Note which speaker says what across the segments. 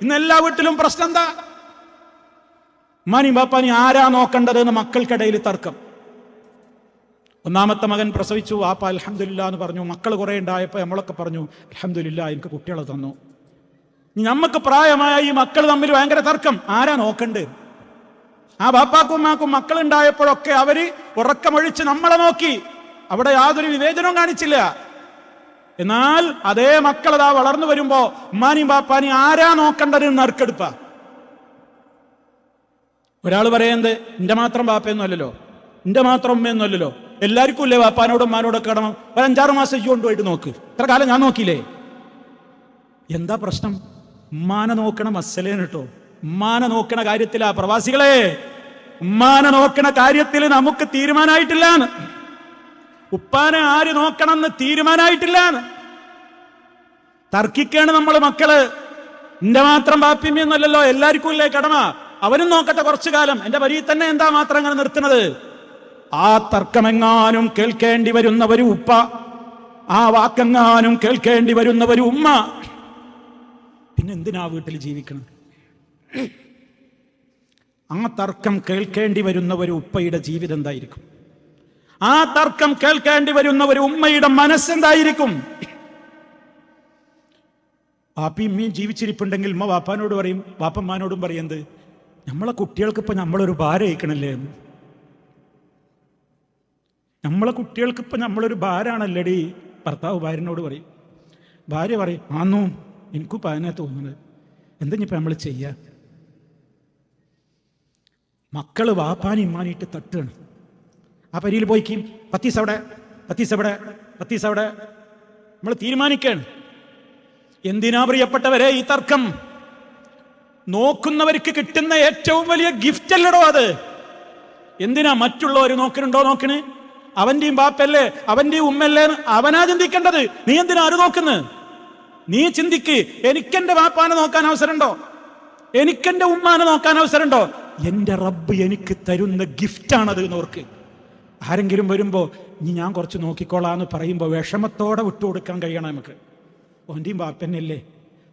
Speaker 1: ഇന്ന് എല്ലാ വീട്ടിലും പ്രശ്നം എന്താ? ഉമ്മാനി ബാപ്പാനി ആരാ നോക്കേണ്ടത് എന്ന് മക്കൾക്കിടയിൽ തർക്കം. ഒന്നാമത്തെ മകൻ പ്രസവിച്ചു, വാപ്പ അൽഹംദുലില്ലാ എന്ന് പറഞ്ഞു. മക്കൾ കുറെ ഉണ്ടായപ്പോൾ നമ്മളൊക്കെ പറഞ്ഞു അൽഹംദുലില്ലാ എനിക്ക് കുട്ടികളെ തന്നു. നമുക്ക് പ്രായമായ ഈ മക്കൾ തമ്മിൽ ഭയങ്കര തർക്കം, ആരാ നോക്കണ്ടേ? ആ ബാപ്പാക്കും ഉമ്മാക്കും മക്കളുണ്ടായപ്പോഴൊക്കെ അവര് ഉറക്കമൊഴിച്ച് നമ്മളെ നോക്കി, അവിടെ യാതൊരു വിവേചനവും കാണിച്ചില്ല. എന്നാൽ അതേ മക്കളതാ വളർന്നു വരുമ്പോ ഉമ്മാനിയും ബാപ്പാനിയും ആരാ നോക്കേണ്ടത് നറുക്കെടുപ്പ. ഒരാൾ പറയുന്നത് എന്റെ മാത്രം ബാപ്പയൊന്നും അല്ലല്ലോ, എന്റെ മാത്രം ഉമ്മയൊന്നും അല്ലല്ലോ, എല്ലാവർക്കും ഇല്ലേ വാപ്പാനോടും ഉമ്മാനോടൊക്കെ കടമ. ഒരു 5-6 മാസം കൊണ്ടുപോയിട്ട് നോക്ക്, ഇത്ര കാലം ഞാൻ നോക്കിയില്ലേ? എന്താ പ്രശ്നം? ഉമ്മാനെ നോക്കണ മസലേന് കേട്ടോ. ഉമ്മാനെ നോക്കണ കാര്യത്തിലാ പ്രവാസികളെ, ഉമ്മാനെ നോക്കണ കാര്യത്തിൽ നമുക്ക് തീരുമാനമായിട്ടില്ലാന്ന്. ഉപ്പാനെ ആര് നോക്കണമെന്ന് തീരുമാനമായിട്ടില്ലാന്ന്. തർക്കിക്കാണ് നമ്മൾ മക്കള്. എന്റെ മാത്രം ബാപ്പിമ്മയൊന്നുമല്ലല്ലോ, എല്ലാവർക്കും ഇല്ലേ കടമ, അവനും നോക്കട്ടെ കുറച്ചു കാലം, എന്റെ വരിയിൽ തന്നെ എന്താ മാത്രം അങ്ങനെ നിർത്തുന്നത്? ആ തർക്കമെങ്ങാനും കേൾക്കേണ്ടി വരുന്ന ഒരു ഉപ്പ, ആ വാക്കെങ്ങാനും കേൾക്കേണ്ടി വരുന്ന ഒരു ഉമ്മ, പിന്നെ എന്തിനാ വീട്ടിൽ ജീവിക്കണം? ആ തർക്കം കേൾക്കേണ്ടി വരുന്ന ഒരു ഉപ്പയുടെ ജീവിതം എന്തായിരിക്കും? ആ തർക്കം കേൾക്കേണ്ടി വരുന്ന ഒരു ഉമ്മയുടെ മനസ്സെന്തായിരിക്കും? വാപ്പയും ഉമ്മയും ജീവിച്ചിരിപ്പുണ്ടെങ്കിൽ ഉമ്മ വാപ്പാനോട് പറയും, വാപ്പന്മാനോടും പറയുന്നത് നമ്മളെ കുട്ടികൾക്ക് ഇപ്പൊ നമ്മളൊരു ഭാരം അയക്കണല്ലേ, നമ്മളെ കുട്ടികൾക്ക് ഇപ്പൊ നമ്മളൊരു ഭാരാണല്ലേടി. ഭർത്താവ് ഭാര്യനോട് പറയും, ഭാര്യ പറയും ആന്നോ എനിക്കും പതിനാ തോന്നുന്നത്, എന്തെങ്കിലും നമ്മൾ ചെയ്യാ? മക്കള് വാപ്പാനി ഇമ്മാനിട്ട് തട്ടാണ്. ആ പരിയിൽ പോയിക്കും പത്തീസ് അവിടെ, പത്തീസ് അവിടെ, പത്തീസ് അവിടെ, നമ്മൾ തീരുമാനിക്കാണ്. എന്തിനാ പ്രിയപ്പെട്ടവരെ ഈ തർക്കം? നോക്കുന്നവർക്ക് കിട്ടുന്ന ഏറ്റവും വലിയ ഗിഫ്റ്റ് അല്ലടോ അത്. എന്തിനാ മറ്റുള്ളവർ നോക്കണുണ്ടോ നോക്കണ്? അവന്റെയും ബാപ്പല്ലേ, അവന്റെയും ഉമ്മല്ലേ, അവനാ ചിന്തിക്കേണ്ടത്. നീ എന്തിനാ അത് നോക്കുന്നത്? നീ ചിന്തിക്ക്, എനിക്കെന്റെ ബാപ്പാനെ നോക്കാൻ അവസരമുണ്ടോ? എനിക്കെന്റെ ഉമ്മാനെ നോക്കാൻ അവസരമുണ്ടോ? എന്റെ റബ്ബ് എനിക്ക് തരുന്ന ഗിഫ്റ്റാണത് എന്നോർക്ക്. ആരെങ്കിലും വരുമ്പോ ഇനി ഞാൻ കുറച്ച് നോക്കിക്കോളാന്ന് പറയുമ്പോ വിഷമത്തോടെ വിട്ടുകൊടുക്കാൻ കഴിയണം നമുക്ക്. ഓന്റെയും ബാപ്പന്നല്ലേ,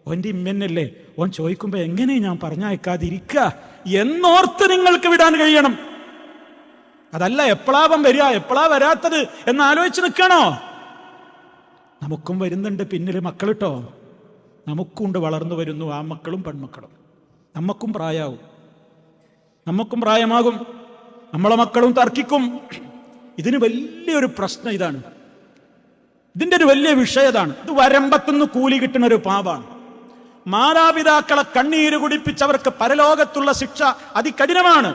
Speaker 1: ഓന്റെ ഇമ്മന്നല്ലേ, ഓൻ ചോദിക്കുമ്പോ എങ്ങനെ ഞാൻ പറഞ്ഞയക്കാതിരിക്കുക എന്നോർത്ത് നിങ്ങൾക്ക് വിടാൻ കഴിയണം. അതല്ല എപ്പോഴാവൻ വരിക, എപ്പോഴാ വരാത്തത് എന്നാലോചിച്ച് നിൽക്കണോ? നമുക്കും വരുന്നുണ്ട് പിന്നിൽ മക്കളിട്ടോ, നമുക്കുണ്ട് വളർന്നു വരുന്നു ആ മക്കളും പെൺമക്കളും. നമുക്കും പ്രായമാവും, നമുക്കും പ്രായമാകും, നമ്മളെ മക്കളും തർക്കിക്കും. ഇതിന് വലിയൊരു പ്രശ്നം ഇതാണ്, ഇതിന്റെ ഒരു വലിയ വിഷയതാണ്. ഇത് വരമ്പത്തുനിന്ന് കൂലി കിട്ടുന്ന ഒരു പാപാണ്. മാതാപിതാക്കളെ കണ്ണീര് കുടിപ്പിച്ചവർക്ക് പരലോകത്തുള്ള ശിക്ഷ അതികഠിനമാണ്.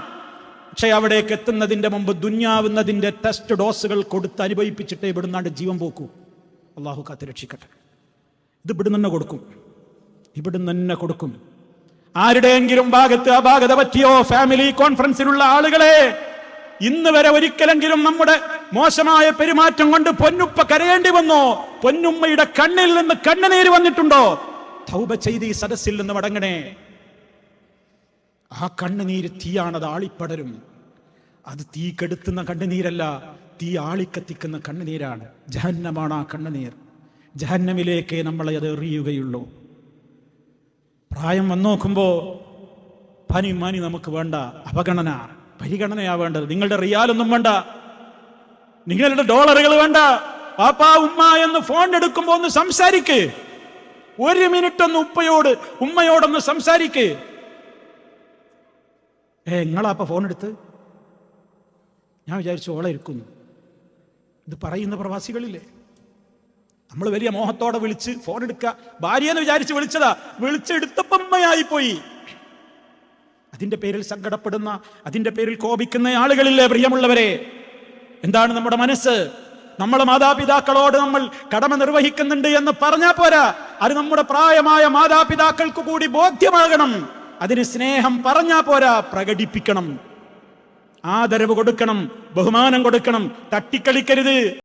Speaker 1: പക്ഷെ അവിടേക്ക് എത്തുന്നതിന്റെ മുമ്പ് ദുന്യാവുന്നതിന്റെ ടെസ്റ്റ് ഡോസുകൾ കൊടുത്ത് അനുഭവിപ്പിച്ചിട്ടേ ഇവിടുന്നാണ്ട് ജീവൻ പോക്കൂ. അള്ളാഹു കാത്ത് രക്ഷിക്കട്ടെ. ഇത് ഇവിടുന്ന് തന്നെ കൊടുക്കും, ഇവിടുന്ന് തന്നെ കൊടുക്കും. ആരുടെയെങ്കിലും ഭാഗത്ത് അപാകത പറ്റിയോ? ഫാമിലി കോൺഫറൻസിലുള്ള ആളുകളെ, ഇന്ന് വരെ ഒരിക്കലെങ്കിലും നമ്മുടെ മോശമായ പെരുമാറ്റം കൊണ്ട് പൊന്നുപ്പ കരയേണ്ടി വന്നോ? പൊന്നുമ്മയുടെ കണ്ണിൽ നിന്ന് കണ്ണുനീര് വന്നിട്ടുണ്ടോ? തൗബ ചെയ്ത് ഈ സദസ്സിൽ നിന്ന് മടങ്ങണേ. ആ കണ്ണുനീര് തീയാണത്, ആളിപ്പടരും. അത് തീ കെടുത്തുന്ന കണ്ണുനീരല്ല, തീ ആളിക്കത്തിക്കുന്ന കണ്ണുനീരാണ്. ജഹന്നമാണ് ആ കണ്ണുനീർ. ജഹന്നമിലേക്ക് നമ്മളെ അത് എറിയുകയുള്ളൂ. പ്രായം വന്നു നോക്കുമ്പോ പനി മാനി നമുക്ക് വേണ്ട, അപഗണന, പരിഗണനയാ വേണ്ടത്. നിങ്ങളുടെ റിയാലൊന്നും വേണ്ട, നിങ്ങളുടെ ഡോളറുകൾ വേണ്ട. പാപ്പാ ഉമ്മ എന്ന് ഫോൺ എടുക്കുമ്പോ ഒന്ന് സംസാരിക്ക്, 1 മിനിറ്റ് ഒന്ന് ഉമ്മയോടൊന്ന് സംസാരിക്ക്. നിങ്ങളാപ്പ ഫോൺ എടുത്ത്? ഞാൻ വിചാരിച്ചു ഓളെ ഇരിക്കുന്നു. ഇത് പറയുന്ന പ്രവാസികളില്ലേ? നമ്മൾ വലിയ മോഹത്തോടെ വിളിച്ച് ഫോൺ എടുക്കുക, ഭാര്യയെന്ന് വിചാരിച്ച് വിളിച്ചതാ, വിളിച്ചെടുത്തപ്പം ഉമ്മയായി പോയി. അതിന്റെ പേരിൽ സങ്കടപ്പെടുന്ന, അതിന്റെ പേരിൽ കോപിക്കുന്ന ആളുകളില്ലേ പ്രിയമുള്ളവരെ? എന്താണ് നമ്മുടെ മനസ്സ്? നമ്മളെ മാതാപിതാക്കളോട് നമ്മൾ കടമ നിർവഹിക്കുന്നുണ്ട് എന്ന് പറഞ്ഞാൽ പോരാ, അത് നമ്മുടെ പ്രായമായ മാതാപിതാക്കൾക്ക് കൂടി ബോധ്യമാകണം. അതിന് സ്നേഹം പറഞ്ഞാൽ പോരാ, പ്രകടിപ്പിക്കണം, ആദരവ് കൊടുക്കണം, ബഹുമാനം കൊടുക്കണം. തട്ടിക്കളിക്കരുത്.